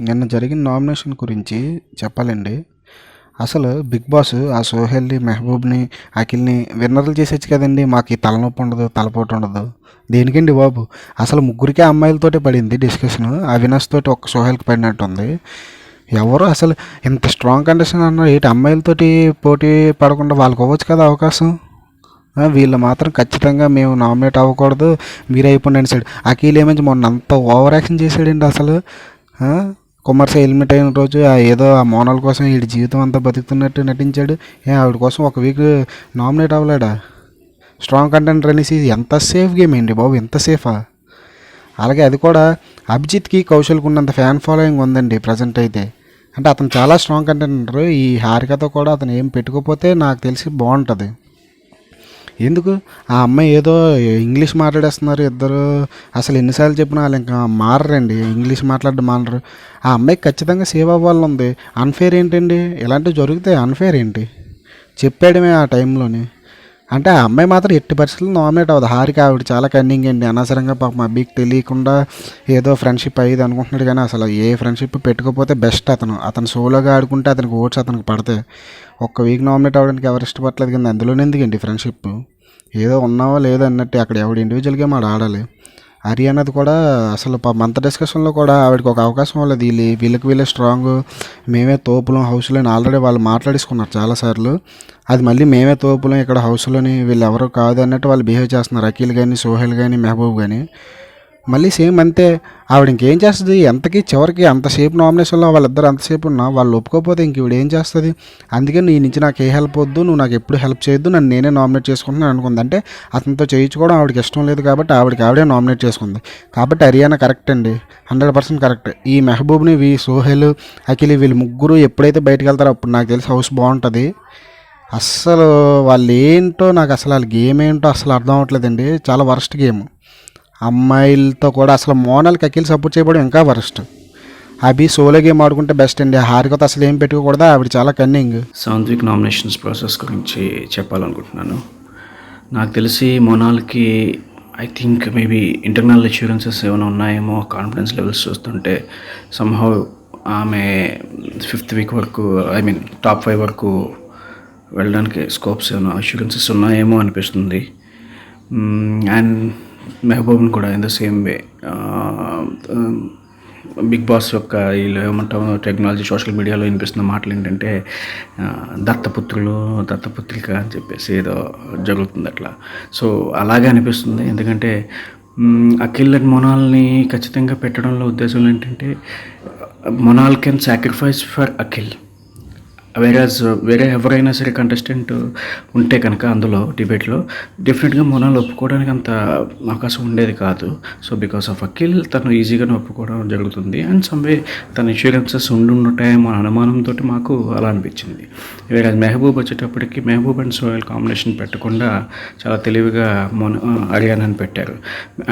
నిన్న జరిగిన నామినేషన్ గురించి చెప్పాలండి. అసలు బిగ్ బాస్ ఆ సోహెల్ని, మెహబూబ్ని, అఖిల్ని విన్నర్లు చేసేచ్చు కదండి. మాకు ఈ తలనొప్పి ఉండదు, తలపోటు ఉండదు. దేనికండి బాబు? అసలు ముగ్గురికే అమ్మాయిలతోటి పడింది డిస్కషన్. అవినాష్ తోటి ఒక్క సోహెల్కి పడినట్టుంది. ఎవరు అసలు ఇంత స్ట్రాంగ్ కండిషన్ అన్నారు ఏంటి? అమ్మాయిలతోటి పోటీ పడకుండా వాళ్ళకి అవ్వచ్చు కదా అవకాశం. వీళ్ళు మాత్రం ఖచ్చితంగా మేము నామినేట్ అవ్వకూడదు, మీరు అయిపోండి సైడ్. అఖిల్ ఏమంచి మొన్న అంత ఓవర్ యాక్షన్ చేశాడండి అసలు. కుమార్ సాయి హెల్మెట్ అయిన రోజు ఏదో ఆ మోనాల కోసం వీడి జీవితం అంతా బతుకుతున్నట్టు నటించాడు. ఆవిడ కోసం ఒక వీక్ నామినేట్ అవ్వలేడా? స్ట్రాంగ్ కంటెంటర్ అనేసి ఎంత సేఫ్ గేమ్ ఏంటి బాబు, ఎంత సేఫా? అలాగే అది కూడా అభిజిత్కి కౌశల్కి ఉన్నంత ఫ్యాన్ ఫాలోయింగ్ ఉందండి ప్రజెంట్ అయితే. అంటే అతను చాలా స్ట్రాంగ్ కంటెంటర్. ఈ హారికతో కూడా అతను ఏం పెట్టుకోకపోతే నాకు తెలిసి బాగుంటుంది. ఎందుకు ఆ అమ్మాయి ఏదో ఇంగ్లీష్ మాట్లాడేస్తున్నారు ఇద్దరు. అసలు ఎన్నిసార్లు చెప్పినా వాళ్ళు ఇంకా మారరండి, ఇంగ్లీష్ మాట్లాడడం మానరు. ఆ అమ్మాయికి ఖచ్చితంగా సేవ్ అవ్వాలని ఉంది. అన్ఫేర్ ఏంటండి? ఇలాంటివి జరుగుతాయి. అన్ఫేర్ ఏంటి చెప్పాడమే ఆ టైంలోని. అంటే ఆ అమ్మాయి మాత్రం ఎట్టి పరిస్థితుల్లో నామినేట్ అవ్వదు. హారిక ఆవిడ చాలా కన్నింగ్ అండి. అనవసరంగా పాపం అబ్బీకి తెలియకుండా ఏదో ఫ్రెండ్షిప్ అయ్యేది అనుకుంటున్నాడు. కానీ అసలు ఏ ఫ్రెండ్షిప్ పెట్టుకోకపోతే బెస్ట్. అతను సోలోగా ఆడుకుంటే అతనికి ఓట్స్ అతనికి పడతాయి. ఒక్క వీక్ నామినేట్ అవ్వడానికి ఎవరు ఇష్టపడలేదు. కానీ అందులోనే ఎందుకండి ఫ్రెండ్షిప్? ఏదో ఉన్నావో లేదో అన్నట్టు అక్కడ ఎవడు ఇండివిజువల్ గేమ్ ఆడాలి. హర్యానాది కూడా అసలు అంత డిస్కషన్లో కూడా ఆవిడకి ఒక అవకాశం వాళ్ళది. వీళ్ళే స్ట్రాంగ్, మేమే తోపులం హౌస్లోని ఆల్రెడీ వాళ్ళు మాట్లాడేసుకున్నారు చాలాసార్లు. అది మళ్ళీ మేమే తోపులం ఇక్కడ హౌస్లోని, వీళ్ళు ఎవరు కాదు అన్నట్టు వాళ్ళు బిహేవ్ చేస్తున్నారు. అఖిల్ కానీ, సోహెల్ కానీ, మెహబూబ్ కానీ మళ్ళీ సేమ్ అంతే. ఆవిడ ఇంకేం చేస్తుంది? ఎంతకీ చివరికి అంతసేపు నామినేషన్లో వాళ్ళిద్దరు అంతసేపు ఉన్నా వాళ్ళు ఒప్పుకోకపోతే ఇంక ఈవిడ ఏం చేస్తుంది? అందుకే నీ నుంచి నాకు ఏ హెల్ప్ వద్దు, నువ్వు నాకు ఎప్పుడు హెల్ప్ చేయొద్దు, నన్ను నేనే నామినేట్ చేసుకుంటున్నాను అనుకుంది. అంటే అతనితో చేయించుకోవడం ఆవిడకి ఇష్టం లేదు కాబట్టి ఆవిడే నామినేట్ చేసుకుంది. కాబట్టి హర్యానా కరెక్ట్ అండి, 100% కరెక్ట్. ఈ మెహబూబ్ని, సోహెల్, అఖిల్ వీళ్ళు ముగ్గురు ఎప్పుడైతే బయటకు వెళ్తారో అప్పుడు నాకు తెలిసి హౌస్ బాగుంటుంది. అస్సలు వాళ్ళు ఏంటో నాకు అసలు వాళ్ళ గేమ్ ఏంటో అసలు అర్థం అవ్వట్లేదండి. చాలా వరస్ట్ గేమ్. అమ్మాయిలతో కూడా అసలు మోనాల్కి అఖిల్ సపోర్ట్ చేయడం ఇంకా వరస్ట్. అభి సోలో గేమ్ ఆడుకుంటే బెస్ట్ అండి. హారికతో అసలు ఏం పెట్టుకోకూడదు, ఆవిడ చాలా cunning. 7th week nominations process గురించి చెప్పాలనుకుంటున్నాను. నాకు తెలిసి మోనాల్కి I think maybe internal assurances ఏమైనా ఉన్నాయేమో. కాన్ఫిడెన్స్ లెవెల్స్ చూస్తుంటే సమ్హౌ ఆమె 5th వీక్ వరకు, ఐ మీన్ టాప్ 5 వరకు వెళ్ళడానికి స్కోప్స్ ఏమైనా అష్యూరెన్సెస్ ఉన్నాయేమో అనిపిస్తుంది. అండ్ మెహబూబ్ని కూడా in the same way. Bigg Boss యొక్క వీళ్ళు ఏమంటాము టెక్నాలజీ, సోషల్ మీడియాలో వినిపిస్తున్న మాటలు ఏంటంటే దత్తపుత్రిక అని చెప్పేసి ఏదో జరుగుతుంది అట్లా. సో అలాగే అనిపిస్తుంది. ఎందుకంటే అఖిల్ అండ్ మొనాల్ని ఖచ్చితంగా పెట్టడంలో ఉద్దేశం ఏంటంటే Monal can sacrifice for Akhil. వేరే ఎవరైనా సరే కంటెస్టెంట్ ఉంటే కనుక అందులో డిబేట్లో డెఫినెట్గా మొనాల్ ఒప్పుకోవడానికి అంత అవకాశం ఉండేది కాదు. సో బికాస్ ఆఫ్ అఖిల్ తను ఈజీగానే ఒప్పుకోవడం జరుగుతుంది. అండ్ సమ్వే తన ఇన్సూరెన్సెస్ ఉండుంటాయేమో అనే అనుమానంతో మాకు అలా అనిపించింది. వేరే మెహబూబ్ వచ్చేటప్పటికి మెహబూబ్ అండ్ సోహెల్ కాంబినేషన్ పెట్టకుండా చాలా తెలివిగా హర్యానాని పెట్టారు.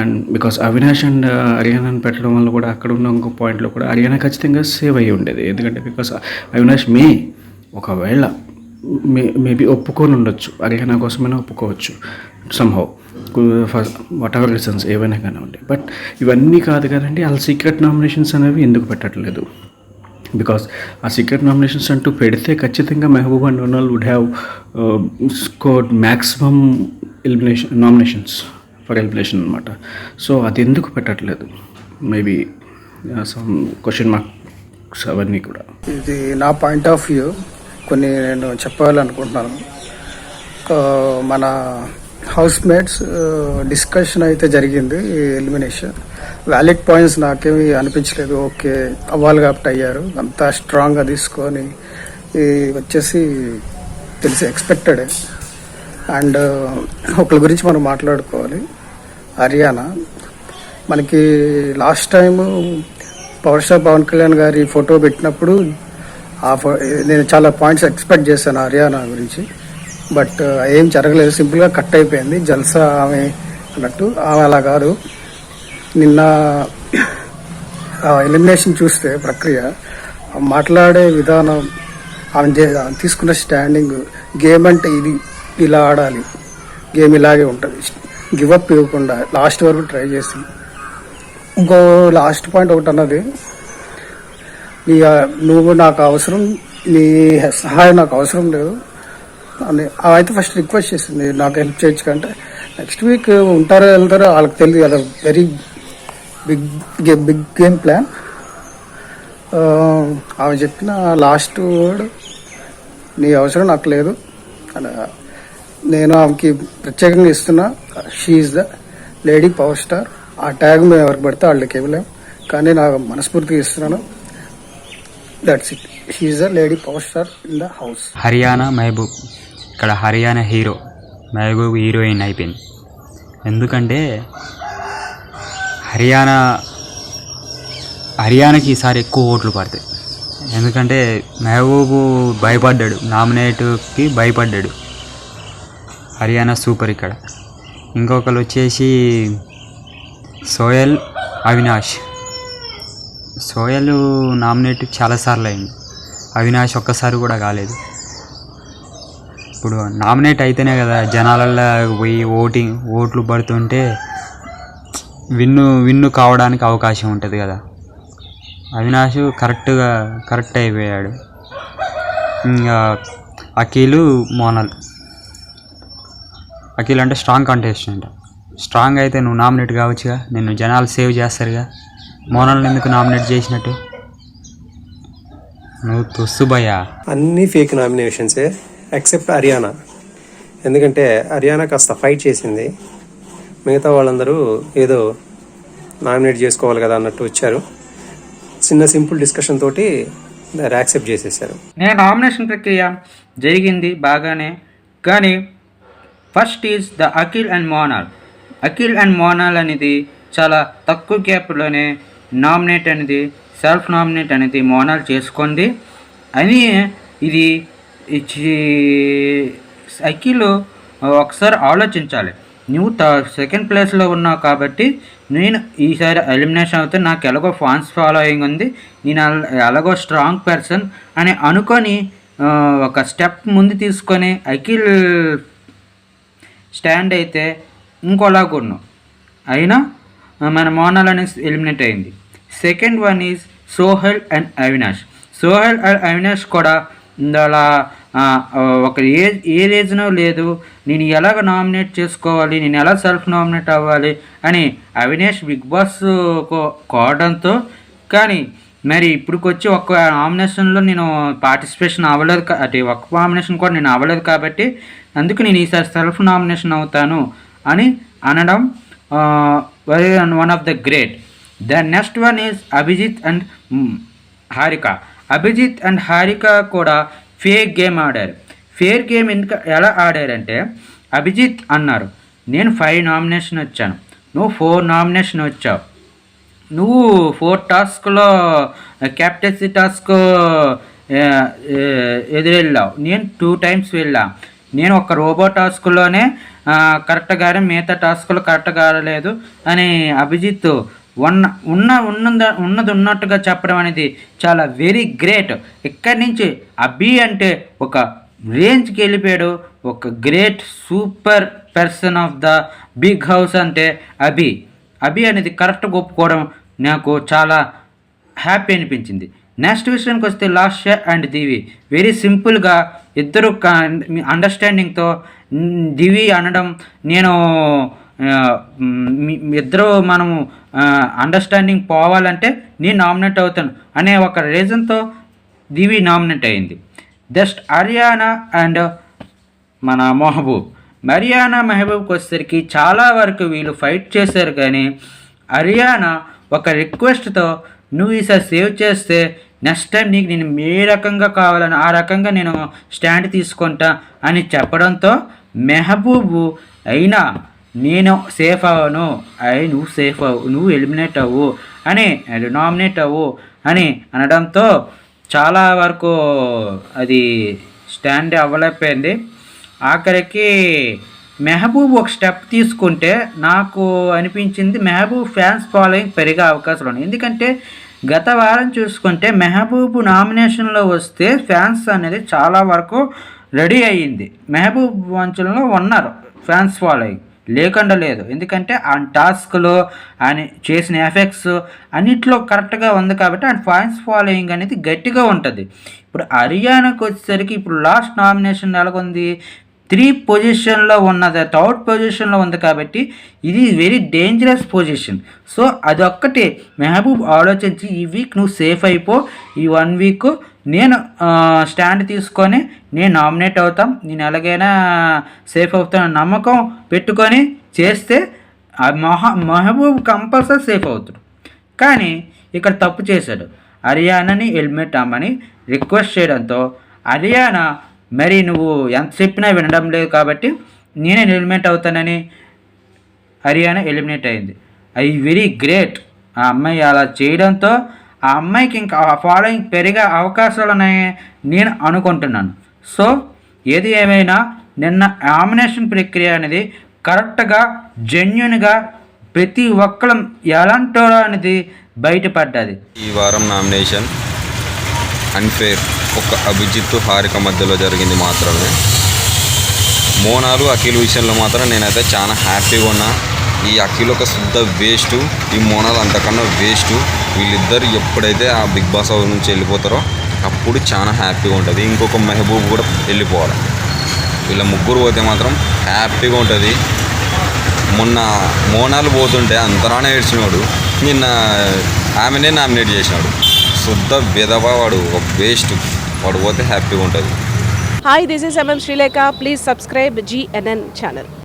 అండ్ బికాస్ అవినాష్ అండ్ హర్యానాని పెట్టడం వల్ల కూడా అక్కడ ఉన్న ఇంకో పాయింట్లో కూడా హర్యానా ఖచ్చితంగా సేవ్ అయ్యి ఉండేది. ఎందుకంటే బికాస్ అవినాష్ ఒకవేళ మేబీ ఒప్పుకొని ఉండొచ్చు, హర్యానా కోసమైనా ఒప్పుకోవచ్చు సమ్హౌ, వాట్ ఎవర్ రీజన్స్ ఏవైనా కానివ్వండి. బట్ ఇవన్నీ కాదు కదండి, వాళ్ళ సీక్రెట్ నామినేషన్స్ అనేవి ఎందుకు పెట్టట్లేదు? బికాస్ ఆ సీక్రెట్ నామినేషన్స్ అంటూ పెడితే ఖచ్చితంగా Mehboob and Monal would have scored maximum nominations for elimination అనమాట. సో అది ఎందుకు పెట్టట్లేదు? మేబీ సమ్ క్వశ్చన్ మార్క్స్ అవన్నీ కూడా. ఇది నా పాయింట్ ఆఫ్ వ్యూ. కొన్ని నేను చెప్పాలనుకుంటున్నాను. మన హౌస్ మేట్స్ డిస్కషన్ అయితే జరిగింది. ఎలిమినేషన్ వ్యాలిడ్ పాయింట్స్ నాకేమీ అనిపించలేదు. ఓకే అవ్వాలి కాబట్టి అయ్యారు. అంతా స్ట్రాంగ్గా తీసుకొని వచ్చేసి తెలిసి ఎక్స్పెక్టెడ్. అండ్ ఒకరి గురించి మనం మాట్లాడుకోవాలి. హర్యానా మనకి last time power star Pawan Kalyan గారి ఫోటో పెట్టినప్పుడు నేను చాలా పాయింట్స్ ఎక్స్పెక్ట్ చేశాను హర్యానా గురించి. బట్ ఏం జరగలేదు, సింపుల్గా కట్ అయిపోయింది. జల్సా ఆమె అన్నట్టు. ఆమె అలా కాదు. నిన్న ఎలిమినేషన్ చూస్తే ప్రక్రియ, మాట్లాడే విధానం, ఆమె తీసుకున్న స్టాండింగ్, గేమ్ అంటే ఇది ఇలా ఆడాలి, గేమ్ ఇలాగే ఉంటుంది, గివప్ ఇవ్వకుండా లాస్ట్ వరకు ట్రై చేసి. ఇంకో లాస్ట్ పాయింట్ ఒకటి అన్నది, నీ నువ్వు నాకు అవసరం, నీ సహాయం నాకు అవసరం లేదు అని అయితే ఫస్ట్ రిక్వెస్ట్ చేసింది, నాకు హెల్ప్ చేయొచ్చు కంటే నెక్స్ట్ వీక్ ఉంటారో వెళ్తారో వాళ్ళకి తెలియదు కదా. Very big game plan. ఆమె చెప్పిన లాస్ట్ వర్డ్ నీ అవసరం నాకు లేదు అని నేను ఆమెకి ప్రత్యేకంగా ఇస్తున్నా. She's the lady power star. ఆ ట్యాగ్ మేము ఎవరికి పడితే వాళ్ళకి ఇవ్వలేం, కానీ నాకు మనస్ఫూర్తిగా ఇస్తున్నాను. That's it. She's the lady power star in the house. Haryana Mehboob. ఇక్కడ హర్యానా హీరో, మహబూబ్ హీరోయిన్ అయిపోయింది. ఎందుకంటే హర్యానాకి ఈసారి ఎక్కువ ఓట్లు పడతాయి. ఎందుకంటే మహబూబు భయపడ్డాడు, నామినేట్కి భయపడ్డాడు. హర్యానా సూపర్. ఇక్కడ ఇంకొకరు వచ్చేసి సోయల్, అవినాష్. సోయల్ నామినేట్ చాలాసార్లు అయింది, అవినాష్ ఒక్కసారి కూడా కాలేదు. ఇప్పుడు నామినేట్ అయితేనే కదా జనాలల్లో పోయి ఓట్లు పడుతుంటే విన్ను కావడానికి అవకాశం ఉంటుంది కదా. అవినాష్ కరెక్ట్ అయిపోయాడు. ఇంకా అఖిల్, మోనల్. అఖిల్ అంటే స్ట్రాంగ్ కంటెస్టెంట్. స్ట్రాంగ్ అయితే నువ్వు నామినేట్ కావచ్చుగా, నిన్ను జనాలు సేవ్ చేస్తారుగా. మోనల్ని ఎందుకు నామినేట్ చేసినట్టు? నువ్వు తుస్సు భయ్యా. అన్నీ ఫేక్ నామినేషన్సే ఎక్సెప్ట్ హర్యానా. ఎందుకంటే హర్యానా కాస్త ఫైట్ చేసింది, మిగతా వాళ్ళందరూ ఏదో నామినేట్ చేసుకోవాలి కదా అన్నట్టు వచ్చారు. చిన్న సింపుల్ డిస్కషన్ తోటి యాక్సెప్ట్ చేసేసారు. నేను నామినేషన్ ప్రక్రియ జరిగింది బాగానే, కానీ first is the Akhil and Monal. Akhil and Monal అనేది చాలా తక్కువ గ్యాప్లోనే నామినేట్ అనేది, సెల్ఫ్ నామినేట్ అనేది మోనాల్ చేసుకుంది అని. ఇది అఖిల్ ఒకసారి ఆలోచించాలి. నువ్వు సెకండ్ ప్లేస్లో ఉన్నావు కాబట్టి నేను ఈసారి ఎలిమినేషన్ అవుతే నాకు ఎలాగో ఫ్యాన్స్ ఫాలోయింగ్ ఉంది, నేను ఎలాగో స్ట్రాంగ్ పర్సన్ అని అనుకొని ఒక స్టెప్ ముందు తీసుకొని అఖిల్ స్టాండ్ అయితే ఇంకోలాగున్నావు. అయినా మన మోనాల్ అనేది ఎలిమినేట్ అయింది. Second one is Sohel and Avinash. Sohel and Avinash కూడా అలా ఒక ఏ రీజనో లేదు, నేను ఎలాగ నామినేట్ చేసుకోవాలి, నేను ఎలా సెల్ఫ్ నామినేట్ అవ్వాలి అని అవినాష్ బిగ్ బాస్ కోవడంతో. కానీ మరి ఇప్పుడుకొచ్చి ఒక్క నామినేషన్లో నేను పార్టిసిపేషన్ అవ్వలేదు, అంటే ఒక్క నామినేషన్ కూడా నేను అవ్వలేదు కాబట్టి అందుకు నేను ఈసారి సెల్ఫ్ నామినేషన్ అవుతాను అని అనడం very one of the great. The next one is Abhijeet and Harika. Abhijeet and Harika కూడా ఫేక్ గేమ్ ఆడారు. ఫేర్ గేమ్ ఎలా ఆడారంటే, అభిజిత్ అన్నారు నేను 5 నామినేషన్ వచ్చాను, నువ్వు 4 నామినేషన్ వచ్చావు, నువ్వు 4 టాస్క్లో క్యాప్టెన్సీ టాస్క్ ఎదురెళ్ళావు, నేను 2 టైమ్స్ వెళ్ళా, నేను ఒక రోబో టాస్క్లోనే కరెక్ట్గా మిగతా టాస్క్లో కరెక్ట్గా ఆడలేదు అని అభిజిత్ ఉన్నది ఉన్నట్టుగా చెప్పడం అనేది చాలా వెరీ గ్రేట్. ఇక్కడి నుంచి అభి అంటే ఒక రేంజ్కి వెళ్ళిపోయాడు, ఒక great super person of the big house అంటే అభి అనేది కరెక్ట్గా ఒప్పుకోవడం నాకు చాలా హ్యాపీ అనిపించింది. నెక్స్ట్ విషయానికి వస్తే లాస్య అండ్ దివి వెరీ సింపుల్గా ఇద్దరు అండర్స్టాండింగ్తో దివి అనడం, నేను ఇద్దరు మనము అండర్స్టాండింగ్ పోవాలంటే నేను నామినేట్ అవుతాను అనే ఒక రీజన్తో దివి నామినేట్ అయింది. జస్ట్ హర్యానా అండ్ మన మెహబూబ్కి వచ్చేసరికి చాలా వరకు వీళ్ళు ఫైట్ చేశారు, కానీ హర్యానా ఒక రిక్వెస్ట్తో నువ్వు ఈసారి సేవ్ చేస్తే నెక్స్ట్ టైం నీకు నేను ఏ రకంగా కావాలని ఆ రకంగా నేను స్టాండ్ తీసుకుంటా అని చెప్పడంతో మెహబూబు అయినా నేను సేఫ్ అవ్వను, నువ్వు సేఫ్ అవ్వు, నువ్వు ఎలిమినేట్ అవ్వు అని నామినేట్ అవ్వు అని అనడంతో చాలా వరకు అది స్టాండ్ అవ్వలేకపోయింది. ఆఖరికి మెహబూబ్ ఒక స్టెప్ తీసుకుంటే నాకు అనిపించింది మెహబూబ్ ఫ్యాన్స్ ఫాలోయింగ్ పెరిగే అవకాశాలు ఉన్నాయి. ఎందుకంటే గత వారం చూసుకుంటే మెహబూబ్ నామినేషన్లో వస్తే ఫ్యాన్స్ అనేది చాలా వరకు రెడీ అయ్యింది, మెహబూబ్ వంచంలో ఉన్నారు ఫ్యాన్స్ ఫాలోయింగ్. లేకుండా లేదు. ఎందుకంటే ఆ టాస్క్లో ఆయన చేసిన ఎఫెక్ట్స్ అన్నిట్లో కరెక్ట్గా ఉంది కాబట్టి ఆయన ఫ్యాన్స్ ఫాలోయింగ్ అనేది గట్టిగా ఉంటుంది. ఇప్పుడు హర్యానాకు వచ్చేసరికి ఇప్పుడు లాస్ట్ నామినేషన్ ఎలాగుంది, 3 పొజిషన్లో ఉన్నది, 3rd పొజిషన్లో ఉంది కాబట్టి ఇది వెరీ డేంజరస్ పొజిషన్. సో అదొక్కటే మెహబూబ్ ఆలోచించి ఈ వీక్ నువ్వు సేఫ్ అయిపో, ఈ 1 వీక్ నేను స్టాండ్ తీసుకొని నేను నామినేట్ అవుతాం, నేను ఎలాగైనా సేఫ్ అవుతాను నమ్మకం పెట్టుకొని చేస్తే మెహబూబ్ కంపల్సరీ సేఫ్ అవుతాడు. కానీ ఇక్కడ తప్పు చేశాడు. హర్యానాని ఎలిమినేట్ అమ్మని రిక్వెస్ట్ చేయడంతో హర్యానా మరి నువ్వు ఎంత చెప్పినా వినడం లేదు కాబట్టి నేనే ఎలిమినేట్ అవుతానని హర్యానా ఎలిమినేట్ అయింది. అది వెరీ గ్రేట్. ఆ అమ్మాయి అలా చేయడంతో ఆ అమ్మాయికి ఇంకా ఫాలోయింగ్ పెరిగే అవకాశాలు ఉన్నాయని నేను అనుకుంటున్నాను. సో ఏది ఏమైనా నిన్న నామినేషన్ ప్రక్రియ అనేది కరెక్ట్గా జెన్యున్గా ప్రతి ఒక్కరు ఎలాంటోరో అనేది బయటపడ్డది. ఈ వారం నామినేషన్ అన్ఫేర్ ఒక అభిజిత్ హారిక మధ్యలో జరిగింది మాత్రమే. మోనాలు అఖిల్ విషయంలో మాత్రం నేనైతే చాలా హ్యాపీగా ఉన్నా. ఈ అఖిల్ ఒక శుద్ధ వేస్ట్, ఈ మోనాలు అంతకన్నా వేస్ట్. వీళ్ళిద్దరు ఎప్పుడైతే ఆ బిగ్ బాస్ హౌస్ నుంచి వెళ్ళిపోతారో అప్పుడు చాలా హ్యాపీగా ఉంటుంది. ఇంకొక మెహబూబ్ కూడా వెళ్ళిపోవాలి. వీళ్ళ ముగ్గురు పోతే మాత్రం హ్యాపీగా ఉంటుంది. మొన్న మోనాలు పోతుంటే అంతరానే ఏడ్చినాడు, నిన్న ఆమెనే నామినేట్ చేసినాడు. శుద్ధ విధవ, వాడు ఒక వేస్ట్, వాడు పోతే హ్యాపీగా ఉంటుంది. Hi, this is MM Sri Lanka. Please subscribe GNN channel.